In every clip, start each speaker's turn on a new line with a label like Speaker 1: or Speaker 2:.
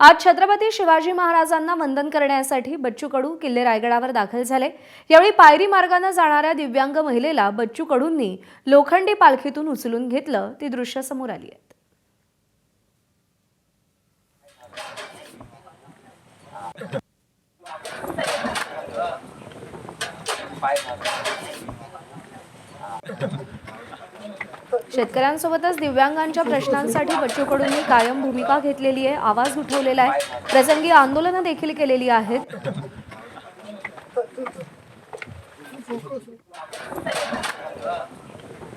Speaker 1: आज छत्रपती शिवाजी महाराजांना वंदन करण्यासाठी बच्चू कडू किल्ले रायगडावर दाखल झाले। यावेळी पायरी मार्गाने जाणाऱ्या दिव्यांग महिलेला बच्चू कडूंनी लोखंडी पालखीतून उचलून घेतलं, ती दृश्य समोर आली आहेत। शेतकऱ्यांसोबतच दिव्यांगांच्या प्रश्नांसाठी बच्चू कडूंनी कायम भूमिका घेतलेली आहे, आवाज उठवलेला आहे, प्रसंगी आंदोलनं देखील केलेली आहेत।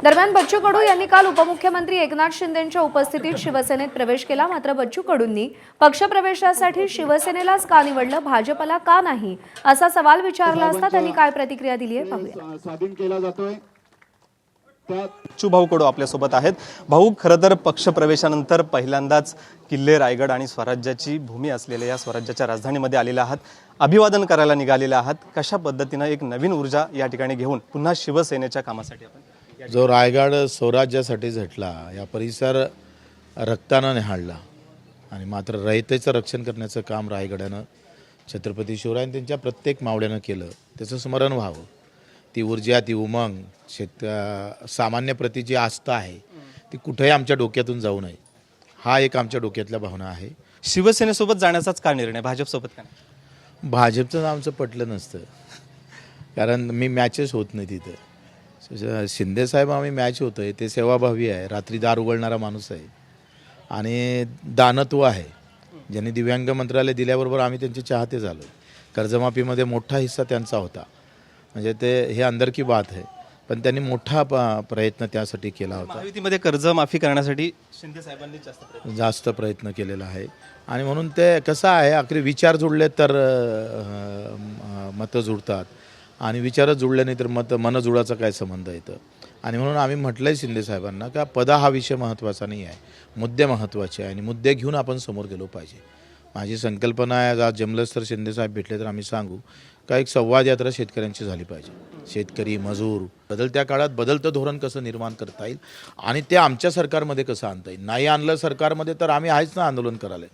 Speaker 1: दरम्यान बच्चू कडू यांनी काल उपमुख्यमंत्री एकनाथ शिंदेंच्या उपस्थितीत शिवसेनेत प्रवेश केला। मात्र बच्चू कडूंनी पक्षप्रवेशासाठी शिवसेनेलाच का निवडलं, भाजपला का नाही असा सवाल विचारला असता त्यांनी काय प्रतिक्रिया दिली आहे पाहूया।
Speaker 2: स्वाधीन केला जातोय।
Speaker 3: बच्चू भाऊ कडू आपल्यासोबत आहेत। भाऊ, खरं तर पक्षप्रवेशानंतर पहिल्यांदाच किल्ले रायगड आणि स्वराज्याची भूमी असलेल्या या स्वराज्याच्या राजधानीमध्ये आलेले आहात, अभिवादन करायला निघालेले आहात। कशा पद्धतीने एक नवीन ऊर्जा या ठिकाणी घेऊन पुन्हा शिवसेनेच्या कामासाठी आपण
Speaker 4: जो रायगड स्वराज्यासाठी झटला, या परिसर रक्तानं न्याहाळला आणि मात्र रयतेचं रक्षण करण्याचं काम रायगडानं छत्रपती शिवरायांनी त्यांच्या प्रत्येक मावळ्यानं केलं, त्याचं स्मरण व्हावं। ती ऊर्जा, ती उमंग, सामान्य प्रती जी आस्था आहे ती कुठेही आमच्या डोक्यातून जाऊ नये, हा एक आमच्या डोक्यातल्या भावना आहे।
Speaker 3: शिवसेनेसोबत जाण्याचाच का निर्णय, भाजपसोबत का नाही?
Speaker 4: भाजपचं आमचं पटलं नसतं, कारण मी मॅचेस होत नाही तिथं। शिंदेसाहेब आम्ही मॅच होतो आहे, ते सेवाभावी आहे, रात्री दार उघडणारा माणूस आहे आणि दानत्व आहे। ज्यांनी दिव्यांग मंत्रालय दिल्याबरोबर आम्ही त्यांचे चाहते झालो। कर्जमाफीमध्ये मोठा हिस्सा त्यांचा होता, म्हणजे ते हे अंदर की बात आहे, पण त्यांनी मोठा प्रयत्न त्यासाठी केला होता।
Speaker 3: महायुतीमध्ये कर्जमाफी करण्यासाठी शिंदे साहेबांनी
Speaker 4: जास्त प्रयत्न केलेला आहे आणि म्हणून ते कसं आहे, आखरी विचार जुळले तर मतं जुळतात आणि विचारच जुळले नाही तर मन जुळाचा काय संबंध येतं। आणि म्हणून आम्ही म्हटलं आहे शिंदे साहेबांना का पदा हा विषय महत्त्वाचा नाही आहे, मुद्दे महत्त्वाचे आहे आणि मुद्दे घेऊन आपण समोर गेलो पाहिजे। माझी संकल्पना आहे, आज जमलंच तर शिंदेसाहेब भेटले तर आम्ही सांगू का एक संवाद यात्रा शेतकऱ्यांची झाली पाहिजे। शेतकरी, मजूर, बदलत्या काळात बदलतं धोरण कसं निर्माण करता येईल आणि ते आमच्या सरकारमध्ये कसं आणता येईल। नाही आणलं सरकारमध्ये तर आम्ही आहेच ना आंदोलन करायला।